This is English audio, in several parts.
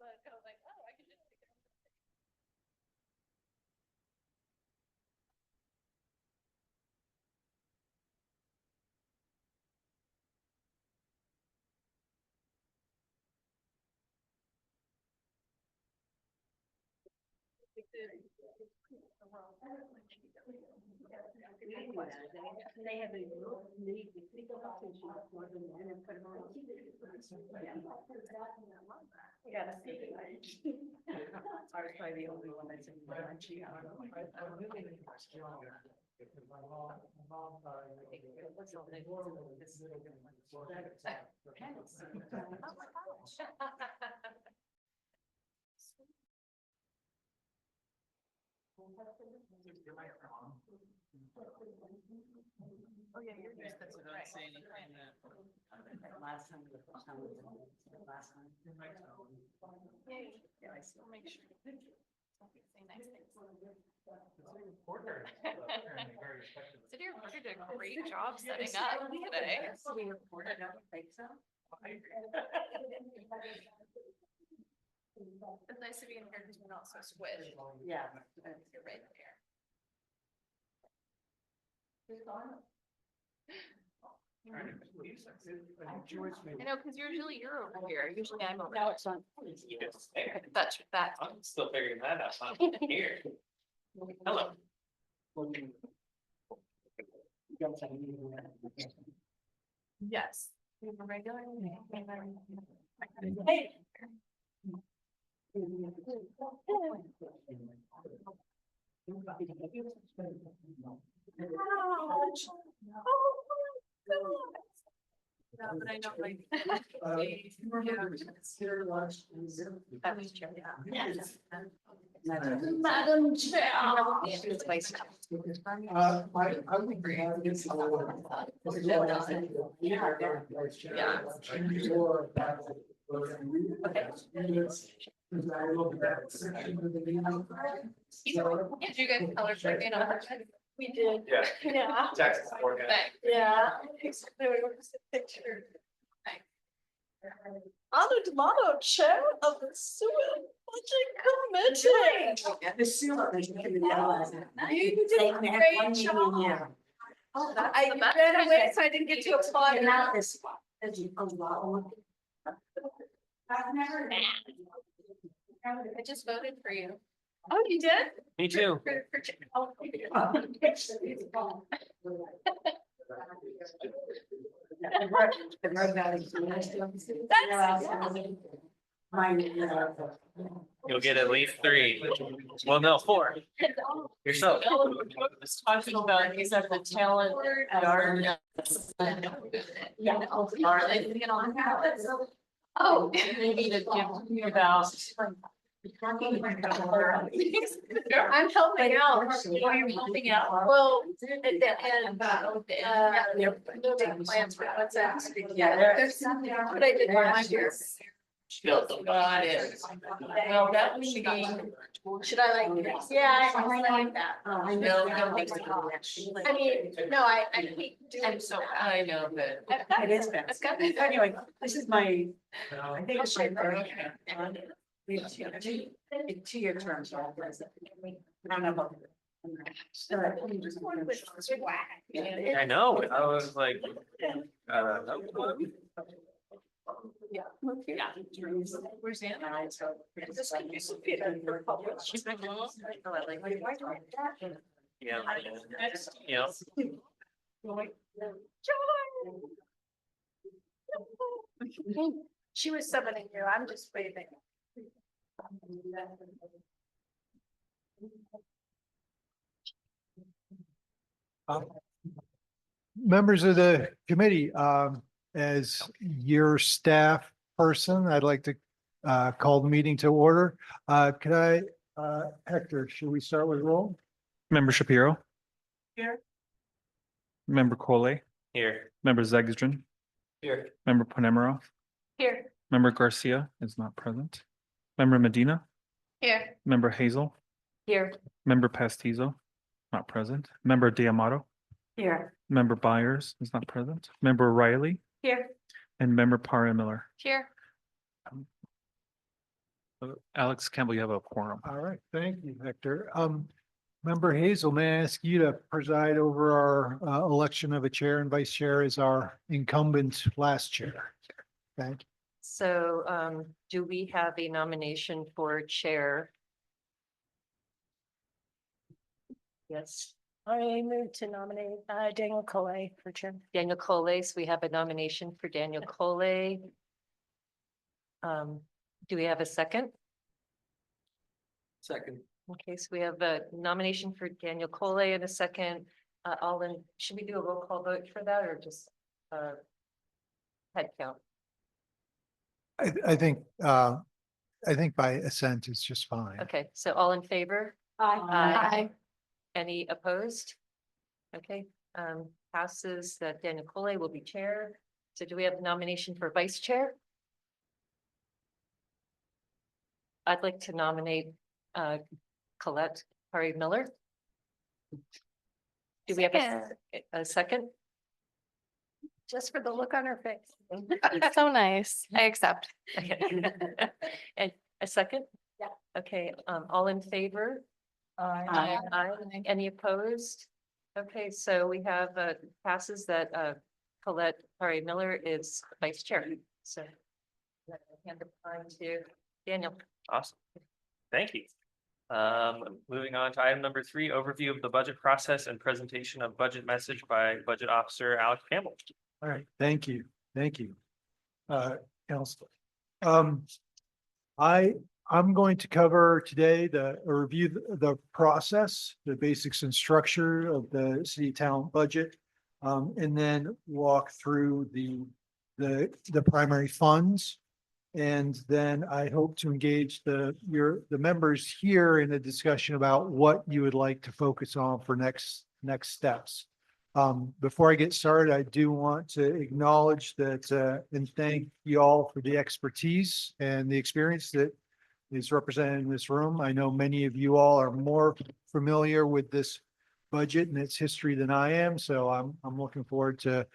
but I was like, oh, I could just take it. They have a real need to pick up tissue for them and put them on. We gotta see. I was probably the only one that's in my cheek. Oh, yeah, you're just, that's right. Last time, the first time, last time. Yeah, I still make sure. Say nice things. City reporter did a great job setting up today. We reported, I don't think so. It's nice to be in here because we're not so squished. Yeah. You're right there. I know, because usually you're over here. Usually I'm over. No, it's on. That's that. I'm still figuring that out. I'm here. Hello. Yes. We have a regular meeting and then. Hey. Yeah, but I know like. That was true, yeah. Madam Chair. I would be happy to. Did you guys color coordinate on her? We did, Yeah. yeah, Texas forecast. Thanks. yeah. There was a picture. Anu D'Amato, Chair of the Sewer Budget Committee. The sewer. You did a great job. Oh, I ran away, so I didn't get to apply. And now this one, as you go along. I've never. I just voted for you. Oh, you did? Me too. Oh. The road valley. You'll get at least 3. Well, no, 4. Yourself. Was talking about, he's at the talent at our. Yeah. Oh, maybe to give you about. I'm helping out. Why are you helping out? Well, and moving plans for what's that? Yeah. There's something, but I did last year. Got it. Well, that would be, should I like, yeah, I like that. I know, know. I don't think so. I mean, no, I hate doing. I'm so, that. I know that. I've got It is I've fast. got it. Anyway, this is my, I think it's my Okay. we have 2-year terms. I don't know about. I know. I was like, Yeah. Yeah. Where's Anna? This could be subpoenaed for public. yeah. Yeah. She was summoning you, I'm just waving. Members of the committee, as your staff person, I'd like to call the meeting to order. Could I, Hector, should we start with roll? Member Shapiro. Here. Member Coley, Here. member Zegstrom, Here. member Panemaro, Here. member Garcia is not present. Member Medina, Here. member Hazel, Here. member Pastizo, not present. Member Diamato, Here. member Byers is not present. Member Riley Here. and member Parra Miller. Here. Alex Campbell, you have a quorum. All right, thank you, Hector. Member Hazel, may I ask you to preside over our election of a chair and vice chair as our incumbent last chair? Thank you. So do we have a nomination for chair? Yes, I move to nominate Daniel Collet for chair. Daniel Collet, so we have a nomination for Daniel Collet. Do we have a second? Second. Okay, so we have a nomination for Daniel Collet and a second. Should we do a roll call vote for that or just head count? I think by assent is just fine. Okay, so all in favor? Aye. Any opposed? Okay, passes that Daniel Collet will be chair. So do we have a nomination for vice chair? I'd like to nominate Colette Perry Miller. Do we have a second? Just for the look on her face. So nice. I accept. Okay. And a second? Yeah. Okay, all in favor? Aye. Aye. Any opposed? Okay, so we have passes that Colette Perry Miller is vice chair. So hand the line to Daniel. Awesome. Thank you. Moving on to item number 3, overview of the budget process and presentation of budget message by Budget Officer Alex Campbell. All right, thank you, Counselor. I'm going to cover today review the process, the basics and structure of the city talent budget. And then walk through the primary funds. And then I hope to engage the members here in a discussion about what you would like to focus on for next steps. Before I get started, I do want to acknowledge that and thank you all for the expertise and the experience that is represented in this room. I know many of you all are more familiar with this budget and its history than I am, so I'm looking forward to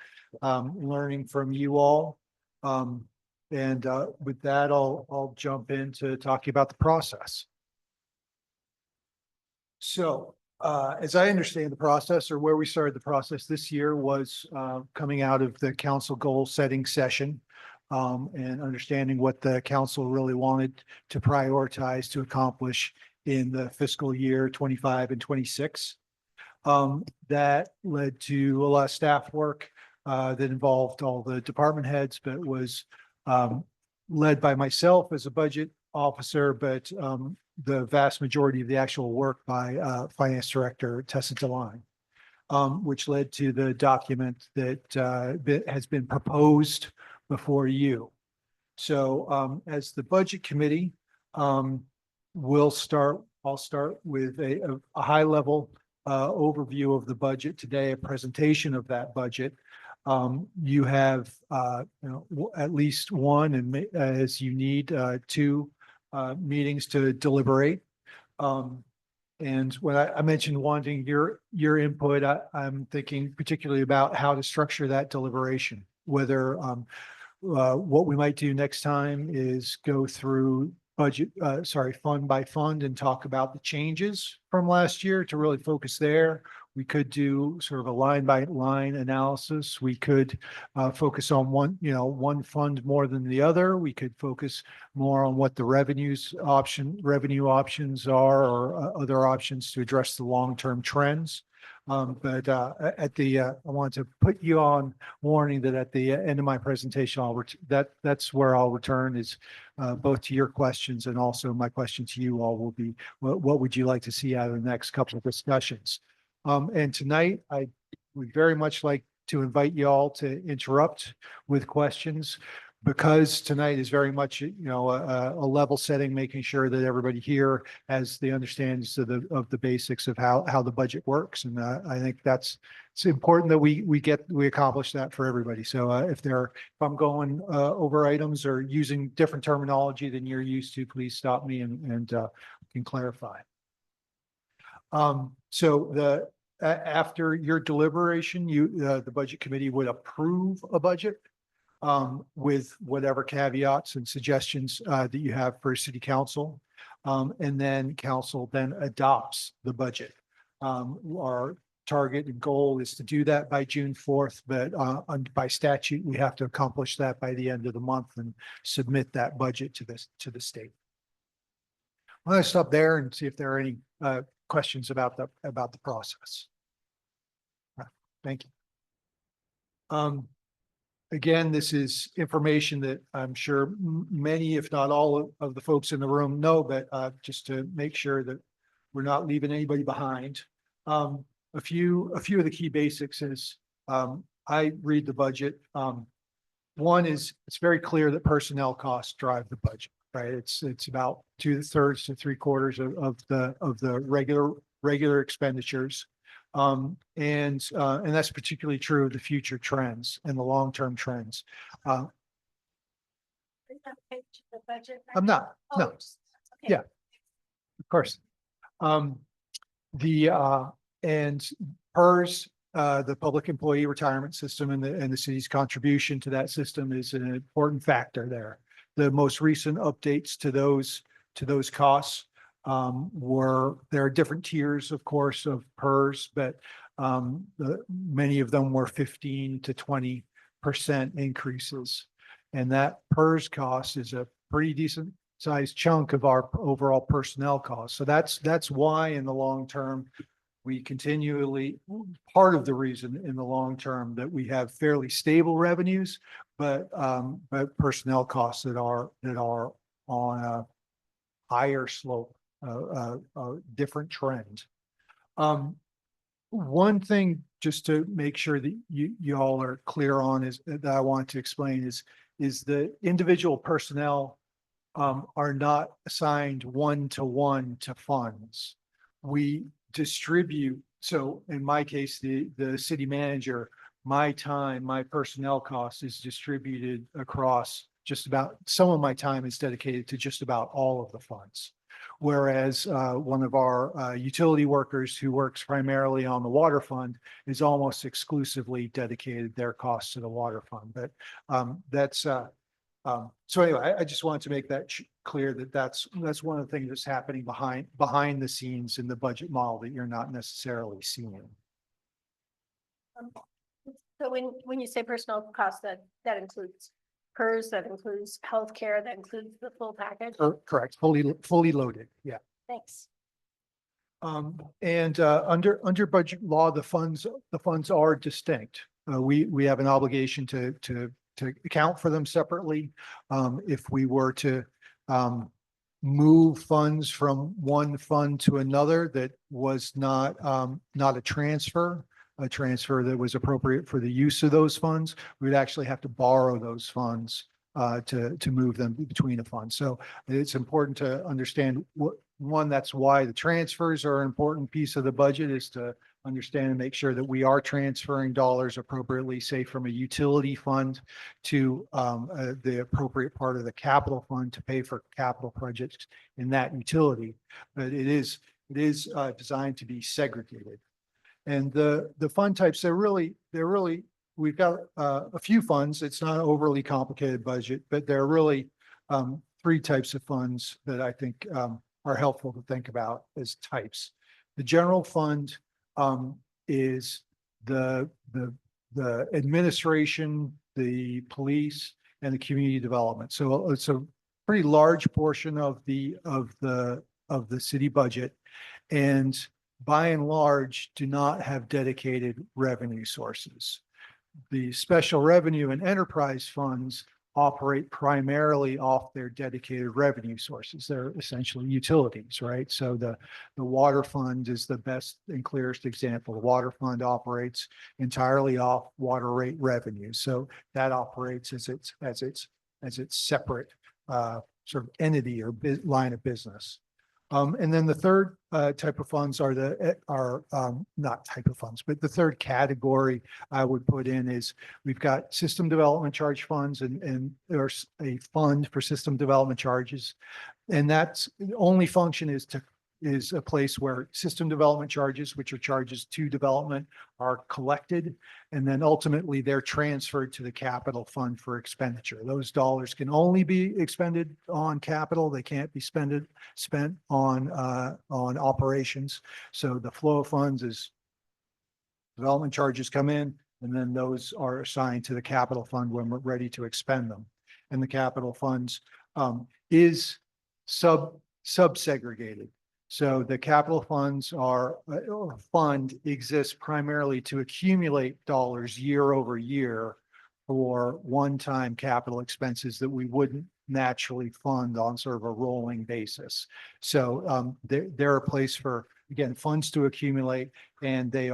learning from you all. And with that, I'll jump into talking about the process. So as I understand the process, or where we started the process this year, was coming out of the council goal setting session and understanding what the council really wanted to prioritize to accomplish in the fiscal year 25 and 26. That led to a lot of staff work that involved all the department heads, but was led by myself as a budget officer, but the vast majority of the actual work by Finance Director Tessa DeLine, which led to the document that has been proposed before you. So as the Budget Committee, I'll start with a high level overview of the budget today, a presentation of that budget. You have at least one, and as you need, 2 meetings to deliberate. And when I mentioned wanting your input, I'm thinking particularly about how to structure that deliberation, whether what we might do next time is go through fund by fund and talk about the changes from last year to really focus there. We could do sort of a line by line analysis. We could focus on one fund more than the other. We could focus more on what the revenue options are, or other options to address the long-term trends. But I want to put you on warning that at the end of my presentation, that's where I'll return, is both to your questions, and also my question to you all will be, what would you like to see out of the next couple of discussions? And tonight, I would very much like to invite you all to interrupt with questions, because tonight is very much, a level setting, making sure that everybody here has the understandings of the basics of how the budget works. And I think it's important that we accomplish that for everybody. So if I'm going over items or using different terminology than you're used to, please stop me and can clarify. So after your deliberation, the Budget Committee would approve a budget. with whatever caveats and suggestions that you have for city council. And then council then adopts the budget. Our target and goal is to do that by June 4th, but by statute, we have to accomplish that by the end of the month and submit that budget to the state. I'm going to stop there and see if there are any questions about the process. Thank you. Again, this is information that I'm sure many, if not all of the folks in the room know, but just to make sure that we're not leaving anybody behind. A few of the key basics is I read the budget. One is it's very clear that personnel costs drive the budget, right? It's about 2/3 to 3/4 of the regular expenditures. And that's particularly true of the future trends and the long-term trends. I'm not, no, yeah. Of course. And PERS, the Public Employee Retirement System and the city's contribution to that system is an important factor there. The most recent updates to those costs there are different tiers, of course, of PERS, but many of them were 15 to 20% increases. And that PERS cost is a pretty decent sized chunk of our overall personnel costs. So that's why in the long term, we continually, part of the reason in the long term that we have fairly stable revenues, but personnel costs that are on a higher slope, a different trend. One thing just to make sure that you all are clear on is that I want to explain is the individual personnel are not assigned one-to-one to funds. We distribute. So in my case, the city manager, my time, my personnel cost is distributed across just about, some of my time is dedicated to just about all of the funds. Whereas one of our utility workers who works primarily on the water fund is almost exclusively dedicated their costs to the water fund. But so anyway, I just wanted to make that clear that that's one of the things that's happening behind the scenes in the budget model that you're not necessarily seeing. So when you say personnel costs, that includes PERS, that includes healthcare, that includes the full package? Correct, fully loaded, yeah. Thanks. And under budget law, the funds are distinct. We have an obligation to account for them separately. If we were to move funds from one fund to another that was not a transfer that was appropriate for the use of those funds, we would actually have to borrow those funds to move them between a fund. So it's important to understand that's why the transfers are an important piece of the budget, is to understand and make sure that we are transferring dollars appropriately, say from a utility fund to the appropriate part of the capital fund to pay for capital projects in that utility. But it is designed to be segregated. And the fund types, they're really, we've got a few funds. It's not an overly complicated budget, but there are really three types of funds that I think are helpful to think about as types. The general fund is the administration, the police, and the community development. So it's a pretty large portion of the city budget, and by and large do not have dedicated revenue sources. The special revenue and enterprise funds operate primarily off their dedicated revenue sources. They're essentially utilities, right? So the water fund is the best and clearest example. The water fund operates entirely off water rate revenue. So that operates as its separate sort of entity or line of business. And then the third type of funds are not type of funds, but the third category I would put in is we've got system development charge funds, and there's a fund for system development charges. And that's the only function is to is a place where system development charges, which are charges to development, are collected. And then ultimately they're transferred to the capital fund for expenditure. Those dollars can only be expended on capital. They can't be spent on operations. So the flow of funds is development charges come in, and then those are assigned to the capital fund when we're ready to expend them. And the capital funds is sub-segregated. So the capital funds fund exists primarily to accumulate dollars year over year for one-time capital expenses that we wouldn't naturally fund on sort of a rolling basis. So they're a place for, again, funds to accumulate, and they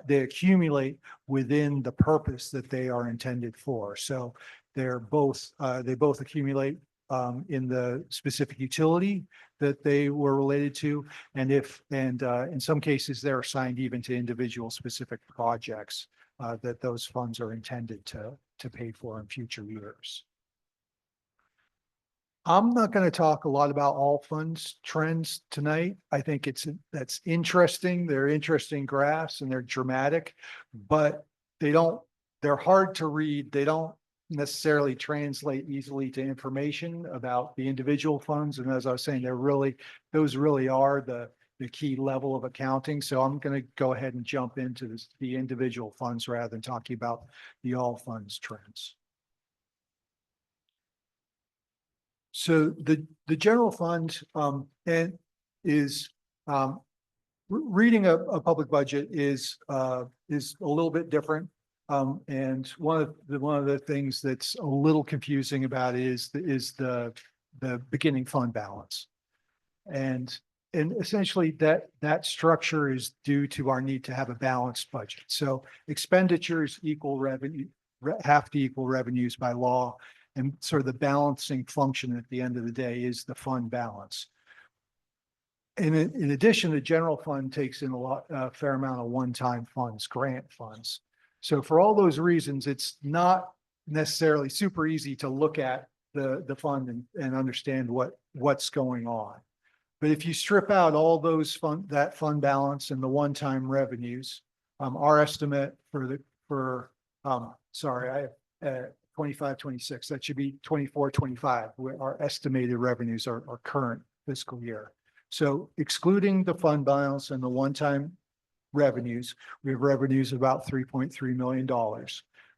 accumulate within the purpose that they are intended for. So they both accumulate in the specific utility that they were related to. And in some cases, they're assigned even to individual specific projects that those funds are intended to pay for in future years. I'm not going to talk a lot about all funds trends tonight. I think that's interesting. They're interesting graphs and they're dramatic, but they're hard to read. They don't necessarily translate easily to information about the individual funds. And as I was saying, those really are the key level of accounting. So I'm going to go ahead and jump into the individual funds rather than talking about the all funds trends. So the general fund reading a public budget is a little bit different. And one of the things that's a little confusing about it is the beginning fund balance. And essentially that structure is due to our need to have a balanced budget. So expenditures equal revenue, have to equal revenues by law. And sort of the balancing function at the end of the day is the fund balance. And in addition, the general fund takes in a fair amount of one-time funds, grant funds. So for all those reasons, it's not necessarily super easy to look at the fund and understand what's going on. But if you strip out all those that fund balance and the one-time revenues, our estimate sorry, 25, 26, that should be 24, 25, where our estimated revenues are current fiscal year. So excluding the fund balance and the one-time revenues, we have revenues of about $3.3 million.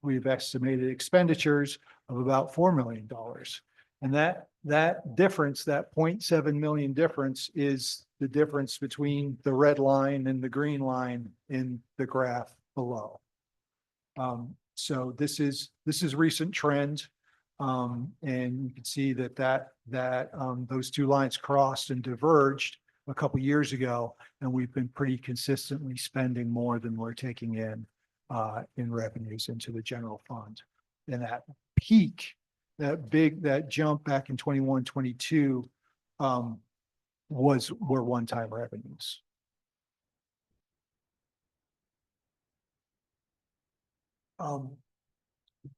We've estimated expenditures of about $4 million. And that difference, that 0.7 million difference, is the difference between the red line and the green line in the graph below. So this is recent trend. And you can see that those two lines crossed and diverged a couple of years ago, and we've been pretty consistently spending more than we're taking in revenues into the general fund. And that peak, that jump back in 21, 22 were one-time revenues.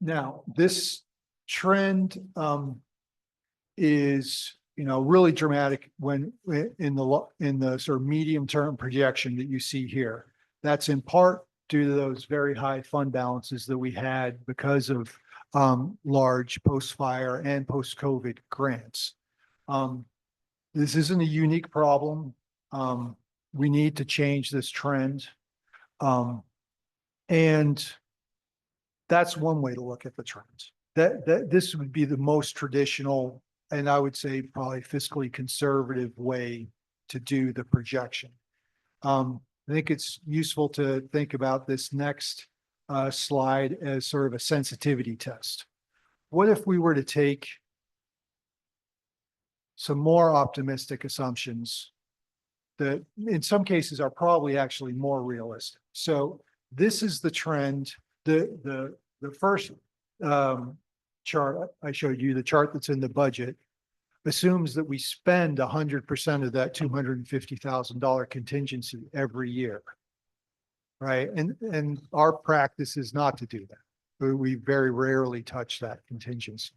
Now this trend is, really dramatic when in the sort of medium-term projection that you see here. That's in part due to those very high fund balances that we had because of large post-fire and post-COVID grants. This isn't a unique problem. We need to change this trend. And that's one way to look at the trends. That this would be the most traditional, and I would say probably fiscally conservative way to do the projection. I think it's useful to think about this next slide as sort of a sensitivity test. What if we were to take some more optimistic assumptions that in some cases are probably actually more realistic? So this is the trend. The first chart I showed you, the chart that's in the budget, assumes that we spend 100% of that $250,000 contingency every year, right? And our practice is not to do that. We very rarely touch that contingency.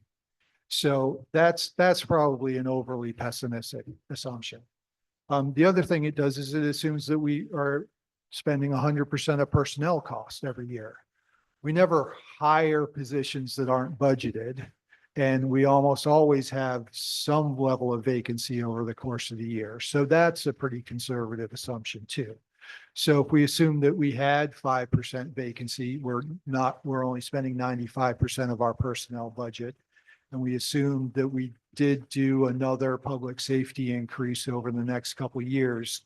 So that's probably an overly pessimistic assumption. The other thing it does is it assumes that we are spending 100% of personnel costs every year. We never hire positions that aren't budgeted. And we almost always have some level of vacancy over the course of the year. So that's a pretty conservative assumption too. So if we assume that we had 5% vacancy, we're only spending 95% of our personnel budget. And we assume that we did do another public safety increase over the next couple of years.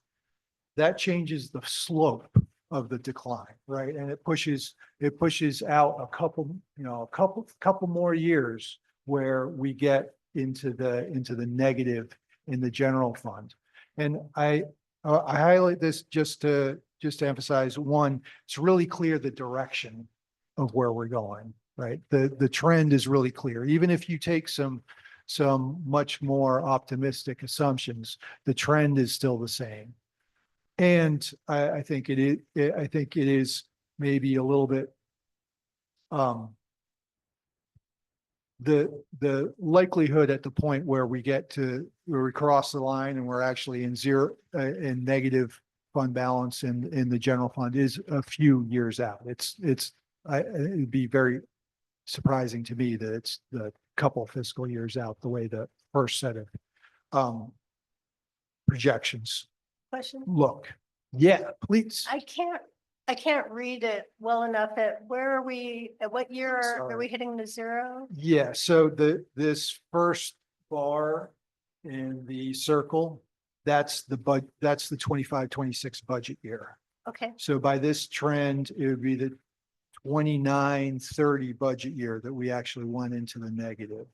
That changes the slope of the decline, right? And it pushes out a couple more years where we get into the negative in the general fund. And I highlight this just to emphasize, one, it's really clear the direction of where we're going, right? The trend is really clear. Even if you take some much more optimistic assumptions, the trend is still the same. And I think it is maybe a little bit the likelihood at the point where we cross the line and we're actually in in negative fund balance in the general fund is a few years out. It'd be very surprising to me that it's the couple fiscal years out, the way the first set of projections Question? look. Yeah, please. I can't read it well enough. At what year are Sorry. we hitting the zero? Yeah, so this first bar in the circle, that's the 25-26 budget year. Okay, So by this trend, it would be the 29-30 budget year that we actually went into the negative.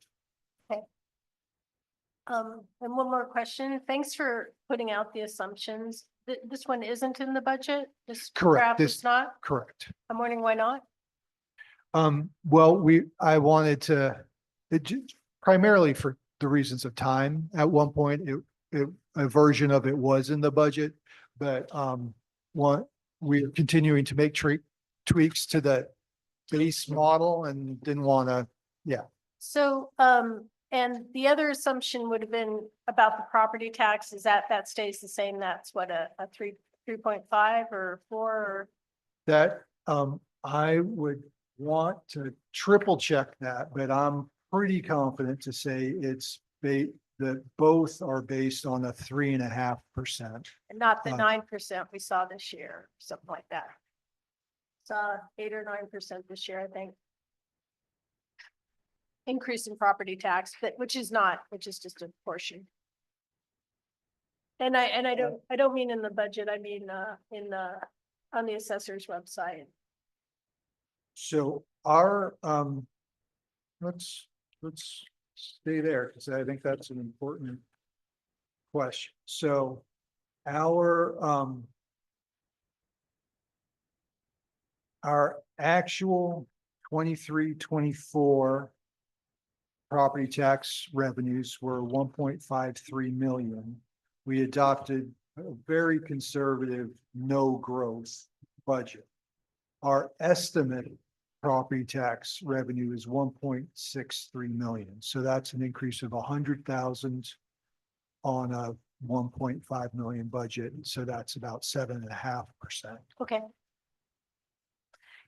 and one more question. Thanks for putting out the assumptions. This one isn't in the budget? This Correct. draft is not? Correct. I'm wondering why not? Well, I wanted to, primarily for the reasons of time. At one point, a version of it was in the budget, but we're continuing to make tweaks to the base model and didn't want to, So, and the other assumption would have been about the property tax, is that stays the same? That's what, a 3.5 or 4 or? that, I would want to triple check that, but I'm pretty confident to say that both are based on a 3.5%. Not the Uh, 9% we saw this year, something like that. Saw 8 or 9% this year, I think. Increase in property tax, which is just a portion. And I don't mean in the budget, I mean, on the assessor's website. So let's stay there, because I think that's an important question. So our actual 23-24 property tax revenues were 1.53 million. We adopted a very conservative, no growth budget. Our estimate property tax revenue is 1.63 million. So that's an increase of 100,000 on a 1.5 million budget. So that's about 7.5%. Okay.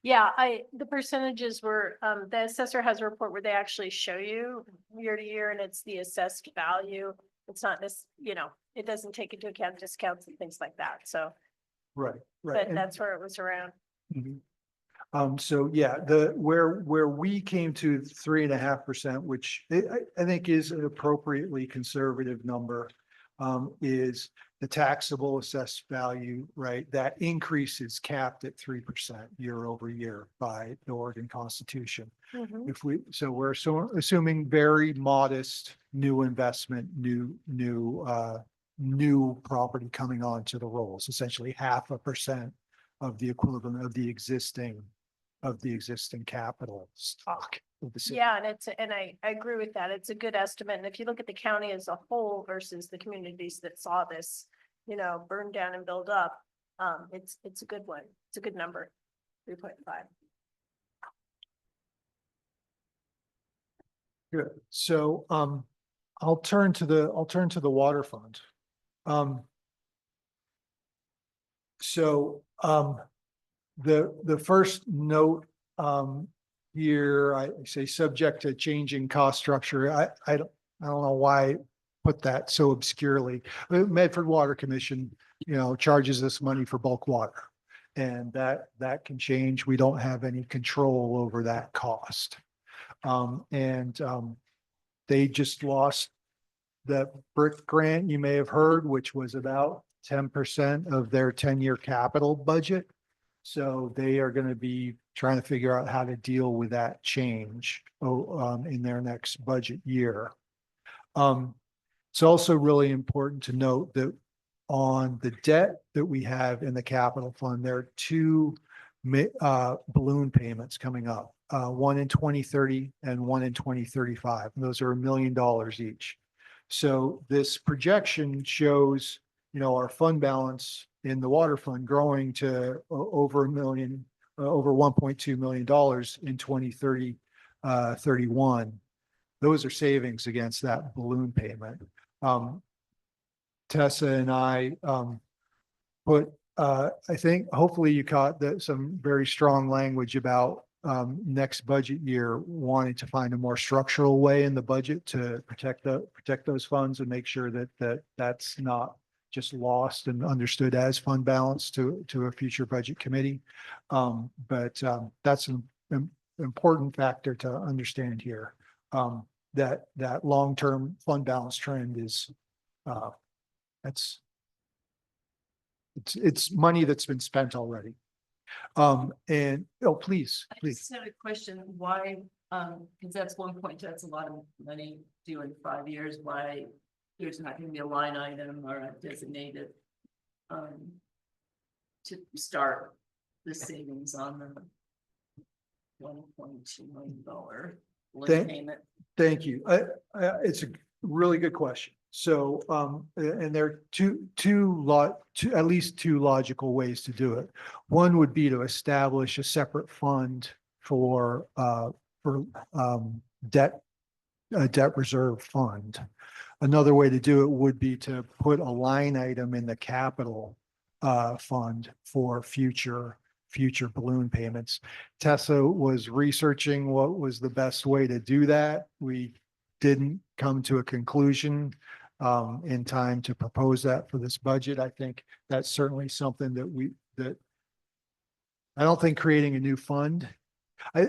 Yeah, the percentages were, the assessor has a report where they actually show you year to year, and it's the assessed value. It's not this, it doesn't take into account discounts and things like that. So, Right. but that's where it was around. Mhm. So yeah, where we came to 3.5%, which I think is an appropriately conservative number, is the taxable assessed value, right? That increase is capped at 3% year over year by the Oregon Constitution. Mhm. We're assuming very modest new investment, new property coming onto the rolls, essentially 0.5% of the equivalent of the existing capital stock of the city. Yeah, and I agree with that. It's a good estimate. And if you look at the county as a whole versus the communities that saw this, burn down and build up, it's a good one. It's a good number, 3.5. Good. So, I'll turn to the water fund. So, the first note, here, I say subject to changing cost structure. I don't know why I put that so obscurely. Medford Water Commission, charges us money for bulk water. And that can change. We don't have any control over that cost. They just lost the BRIC grant you may have heard, which was about 10% of their 10-year capital budget. So they are going to be trying to figure out how to deal with that change in their next budget year. It's also really important to note that on the debt that we have in the capital fund, there are two balloon payments coming up, one in 2030 and one in 2035. And those are $1 million each. So this projection shows, our fund balance in the water fund growing to over $1.2 million in 2030, 31. Those are savings against that balloon payment. Tessa and I put, I think, hopefully you caught some very strong language about next budget year wanting to find a more structural way in the budget to protect those funds and make sure that's not just lost and understood as fund balance to a future budget committee. But that's an important factor to understand here. That long-term fund balance trend is it's money that's been spent already. Please. I just had a question, why, because that's that's a lot of money due in 5 years, why there's not gonna be a line item or a designated to start the savings on the $1.2 million balloon payment. Thank you. It's a really good question. So, and there are at least two logical ways to do it. One would be to establish a separate fund for debt reserve fund. Another way to do it would be to put a line item in the capital fund for future balloon payments. Tessa was researching what was the best way to do that. We didn't come to a conclusion in time to propose that for this budget. I think that's certainly something that I don't think creating a new fund. I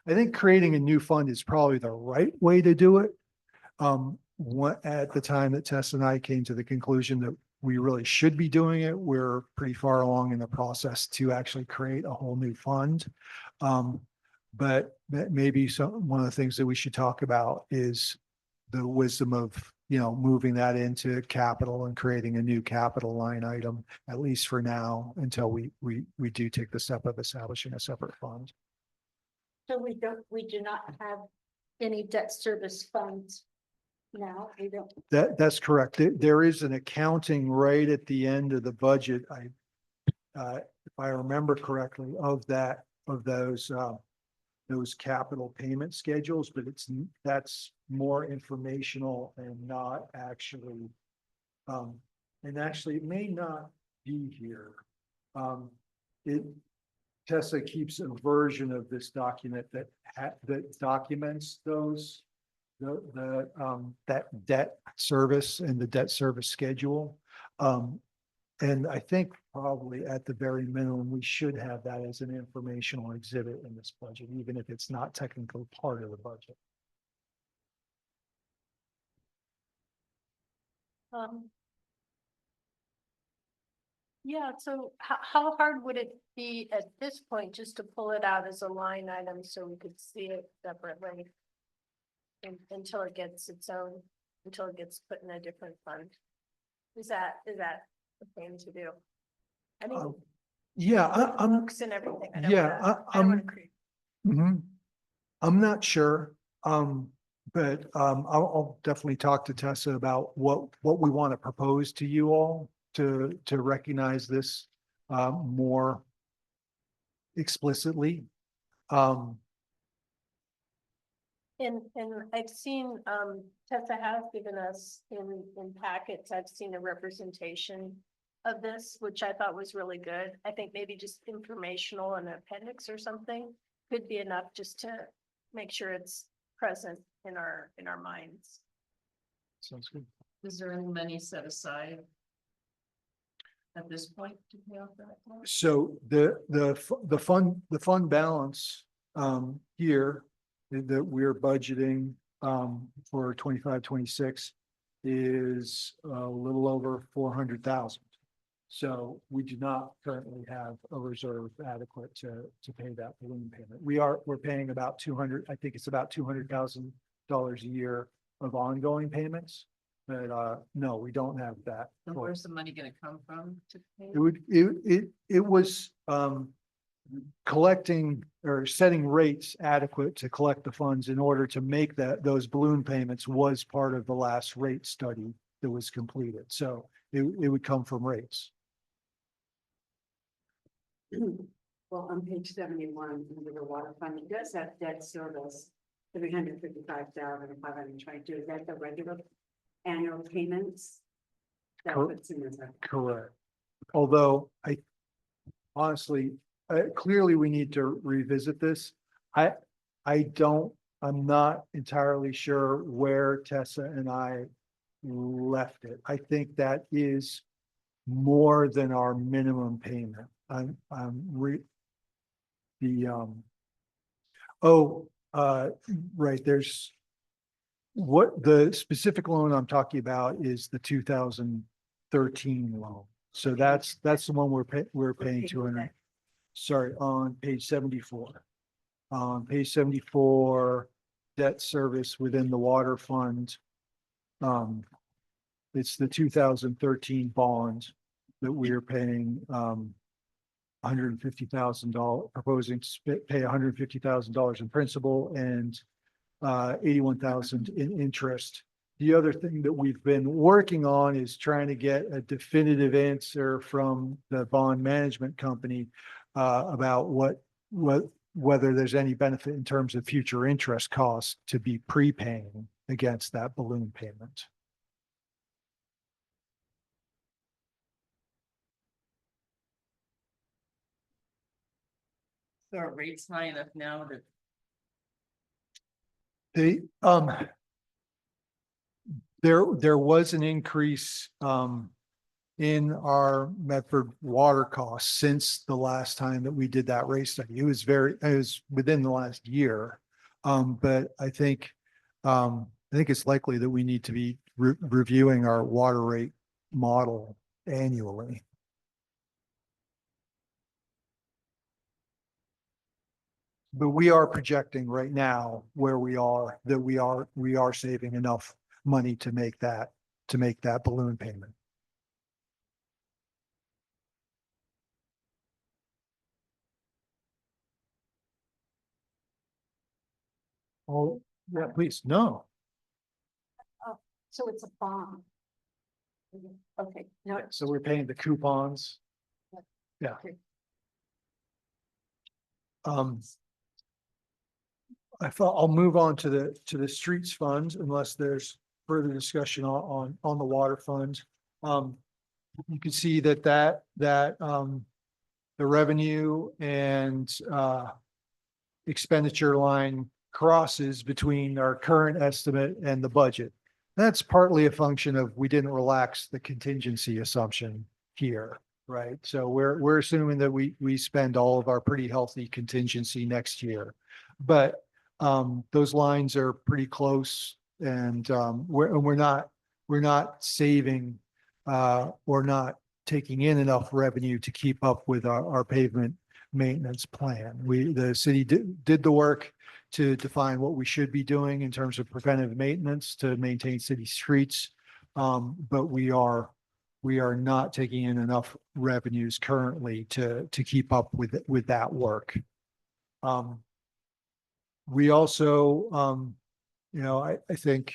think creating a new fund is probably the right way to do it. At the time that Tess and I came to the conclusion that we really should be doing it, we're pretty far along in the process to actually create a whole new fund. But maybe one of the things that we should talk about is the wisdom of, moving that into capital and creating a new capital line item, at least for now, until we do take the step of establishing a separate fund. So we do not have any debt service funds now. We don't. That's correct. There is an accounting right at the end of the budget. If I remember correctly, of those capital payment schedules, but that's more informational and not actually, and actually it may not be here. Tessa keeps a version of this document that documents that debt service and the debt service schedule. And I think probably at the very minimum, we should have that as an informational exhibit in this budget, even if it's not technically part of the budget. Yeah, so how hard would it be at this point just to pull it out as a line item so we could see it separately? Until it gets put in a different fund? Is that the thing to do? I mean, Yeah, I'm, books and everything. I don't yeah, wanna- I don't wanna create- I'm not sure. But I'll definitely talk to Tessa about what we want to propose to you all to recognize this more explicitly. And I've seen, Tessa has given us in packets, I've seen a representation of this, which I thought was really good. I think maybe just informational and appendix or something could be enough just to make sure it's present in our minds. Sounds good. Is there any money set aside at this point to pay off that? loan? So the fund balance here that we're budgeting for 25-26 is a little over 400,000. So we do not currently have a reserve adequate to pay that balloon payment. We're paying about 200, I think it's about $200,000 a year of ongoing payments. But no, we don't have that. And full. where's the money gonna come from to pay? It was collecting or setting rates adequate to collect the funds in order to make those balloon payments was part of the last rate study that was completed. So it would come from rates. Well, on page 71, under the water fund, it does have debt service, 355,522. Is that the regular annual payments? That's Cor- what's in there. Correct. Although honestly, clearly we need to revisit this. I'm not entirely sure where Tessa and I left it. I think that is more than our minimum payment. Right, there's what the specific loan I'm talking about is the 2013 loan. So that's the one we're paying 200. Sorry, on page 74. On page 74, debt service within the water fund. It's the 2013 bond that we are paying $150,000, proposing to pay $150,000 in principal and 81,000 in interest. The other thing that we've been working on is trying to get a definitive answer from the bond management company about whether there's any benefit in terms of future interest costs to be prepaying against that balloon payment. So are rates high enough now that There was an increase in our Medford water costs since the last time that we did that rate study. It was within the last year. But I think it's likely that we need to be reviewing our water rate model annually. But we are projecting right now where we are, that we are saving enough money to make that balloon payment. Oh, yeah, please, no. So it's a bond. Okay, no, So we're paying the coupons. Yeah. Okay. I thought I'll move on to the streets fund unless there's further discussion on the water fund. You can see that the revenue and expenditure line crosses between our current estimate and the budget. That's partly a function of we didn't relax the contingency assumption here, right? So we're assuming that we spend all of our pretty healthy contingency next year. But those lines are pretty close, and we're not saving or not taking in enough revenue to keep up with our pavement maintenance plan. The city did the work to define what we should be doing in terms of preventive maintenance to maintain city streets. But we are not taking in enough revenues currently to keep up with that work. We also, I think,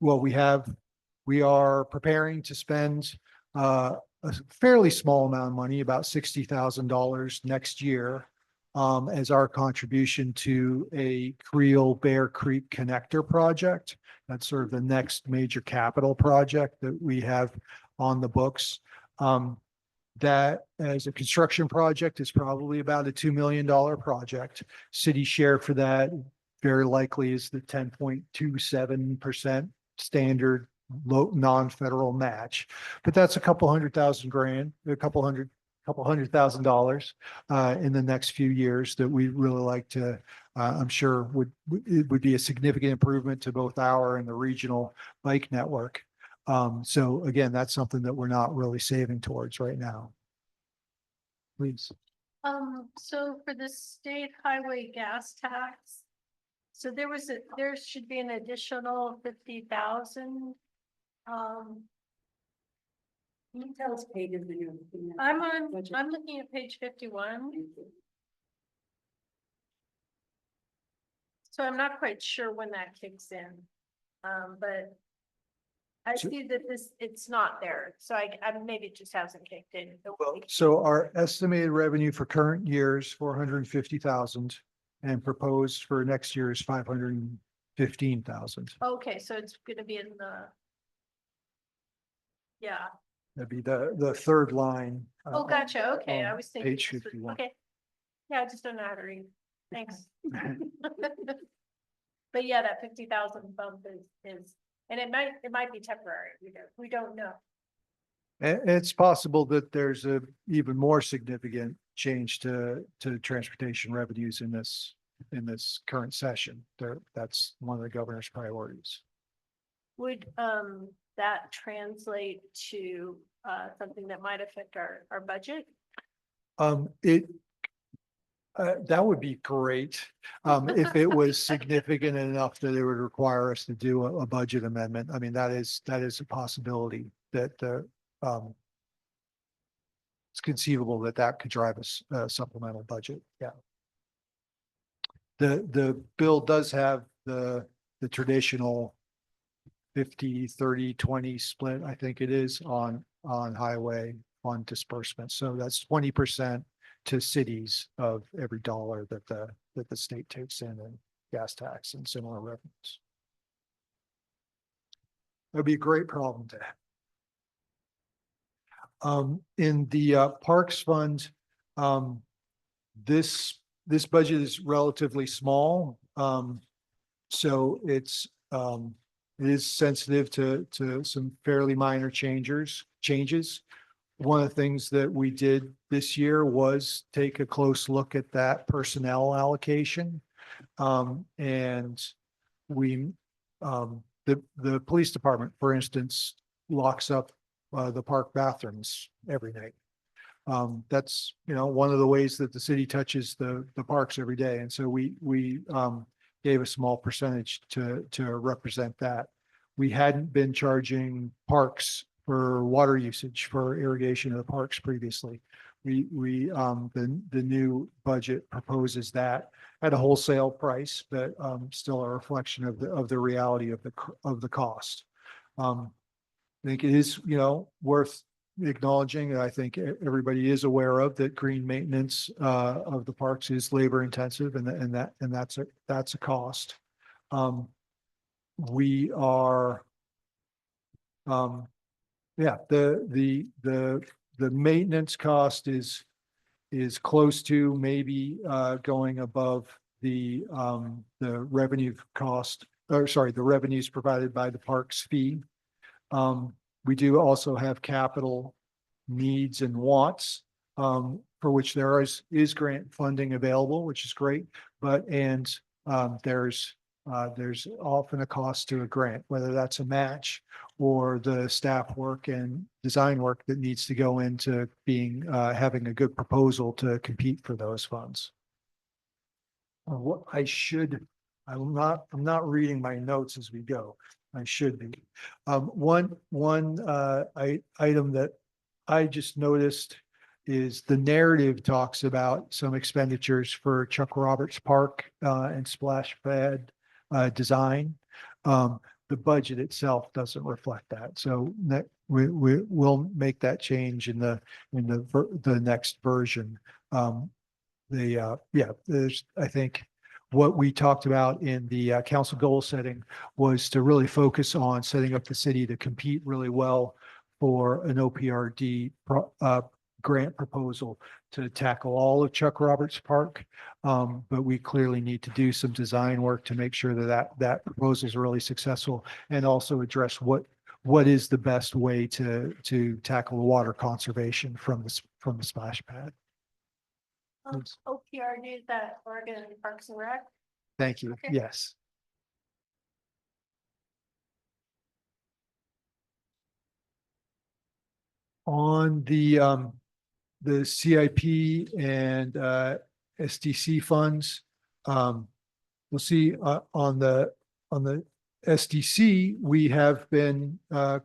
well, we are preparing to spend a fairly small amount of money, about $60,000 next year, as our contribution to a Creel Bear Creek connector project. That's sort of the next major capital project that we have on the books. That as a construction project is probably about a $2 million project. City share for that very likely is the 10.27% standard low, non-federal match. But that's a couple $100,000, a couple $100,000 in the next few years that we really like to, I'm sure it would be a significant improvement to both our and the regional bike network. So again, that's something that we're not really saving towards right now. Please. So for the state highway gas tax. So there should be an additional 50,000. Details paid in the new. I'm looking at page 51. So I'm not quite sure when that kicks in. But I So- see that it's not there. So I maybe it just hasn't kicked in. So our estimated revenue for current year is 450,000 and proposed for next year is 515,000. Okay, so it's gonna be in the. Yeah, That'd be the third line. oh, gotcha, okay, I on was thinking. page this was- 51. Okay. Yeah, I just don't know how to read, thanks. But yeah, that 50,000 bump is, and it might be temporary, we don't know. It's possible that there's a even more significant change to transportation revenues in this current session. That's one of the governor's priorities. Would that translate to something that might affect our budget? That would be great, if it was significant enough that it would require us to do a budget amendment. I mean, that is a possibility that, it's conceivable that could drive us a supplemental budget, yeah. The bill does have the traditional 50, 30, 20 split, I think it is on highway fund disbursement. So that's 20% to cities of every dollar that the state takes in gas tax and similar revenues. That'd be a great problem to have. In the Parks Fund, this budget is relatively small. So it is sensitive to some fairly minor changes. One of the things that we did this year was take a close look at that personnel allocation. And we, the police department, for instance, locks up the park bathrooms every night. That's, one of the ways that the city touches the parks every day. And so we gave a small percentage to represent that. We hadn't been charging parks for water usage for irrigation of the parks previously. The new budget proposes that at a wholesale price, but still a reflection of the reality of the cost. I think it is, worth acknowledging, and I think everybody is aware of that green maintenance of the parks is labor intensive, and that's a cost. We are, the maintenance cost is close to maybe going above the revenue cost, or sorry, the revenues provided by the parks fee. We do also have capital needs and wants, for which there is grant funding available, which is great, but there's often a cost to a grant, whether that's a match or the staff work and design work that needs to go into having a good proposal to compete for those funds. I'm not reading my notes as we go. I should be. One item that I just noticed is the narrative talks about some expenditures for Chuck Roberts Park and splash pad design. The budget itself doesn't reflect that. So we'll make that change in the next version. There's, I think, what we talked about in the council goal setting was to really focus on setting up the city to compete really well for an OPRD grant proposal to tackle all of Chuck Roberts Park. But we clearly need to do some design work to make sure that proposal is really successful and also address what is the best way to tackle water conservation from the splash pad. Yes. OPRD, that Oregon Parks and Rec. Thank you. Okay. Yes. On the CIP and SDC funds, we'll see on the SDC, we have been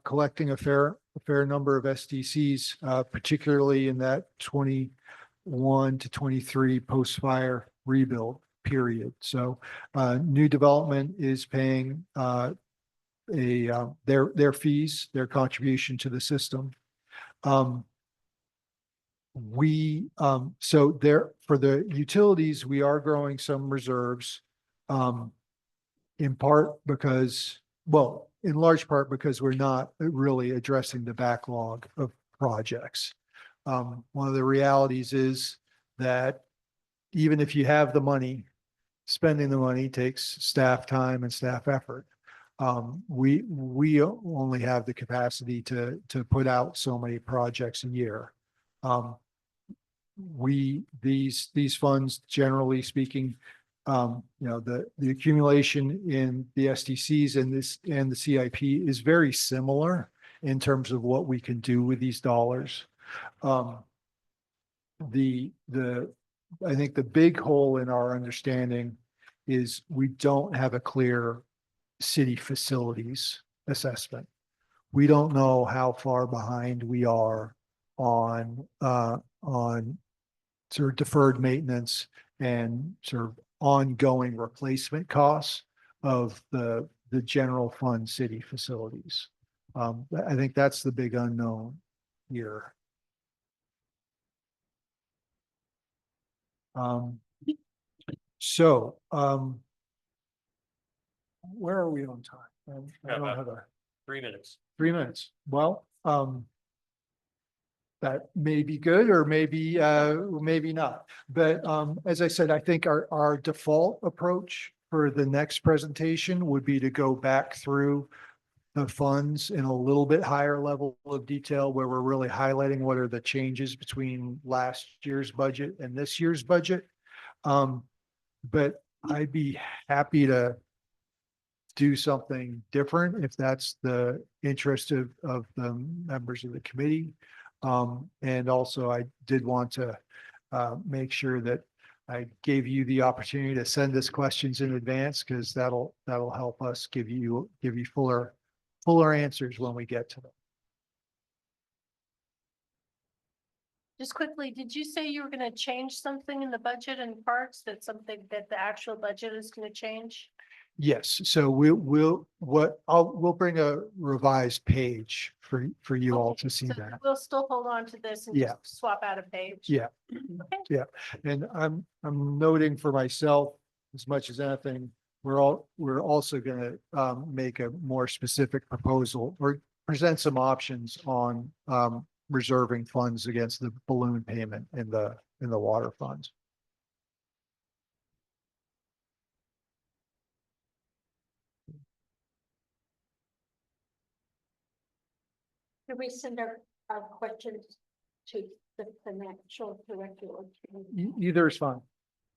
collecting a fair number of SDCs, particularly in that 21 to 23 post-fire rebuild period. So new development is paying their fees, their contribution to the system. So there, for the utilities, we are growing some reserves. In part because, well, in large part because we're not really addressing the backlog of projects. One of the realities is that even if you have the money, spending the money takes staff time and staff effort. We only have the capacity to put out so many projects a year. These funds, generally speaking, the accumulation in the SDCs and the CIP is very similar in terms of what we can do with these dollars. I think the big hole in our understanding is we don't have a clear city facilities assessment. We don't know how far behind we are on sort of deferred maintenance and sort of ongoing replacement costs of the general fund city facilities. I think that's the big unknown here. Where are we on time? I don't have a 3 minutes. 3 minutes. Well, that may be good or maybe not. But as I said, I think our default approach for the next presentation would be to go back through the funds in a little bit higher level of detail where we're really highlighting what are the changes between last year's budget and this year's budget. But I'd be happy to do something different if that's the interest of the members of the committee. And also I did want to make sure that I gave you the opportunity to send us questions in advance because that'll help us give you fuller answers when we get to them. Just quickly, did you say you were gonna change something in the budget and parks, that something that the actual budget is gonna change? Yes, so we'll bring a revised page for you all Okay, to see so that. we'll still hold on to this and Yeah. just swap out a page. Yeah. Okay. Yeah, and I'm noting for myself, as much as anything, we're also gonna make a more specific proposal or present some options on reserving funds against the balloon payment in the water funds. Can we send our questions to the financial director? Either is fine.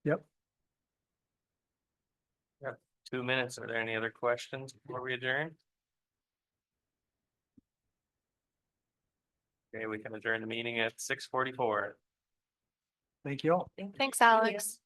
Yep. 2 minutes. Are there any other questions before we adjourn? Okay, we can adjourn the meeting at 6:44. Thank you all. Thanks, Alex.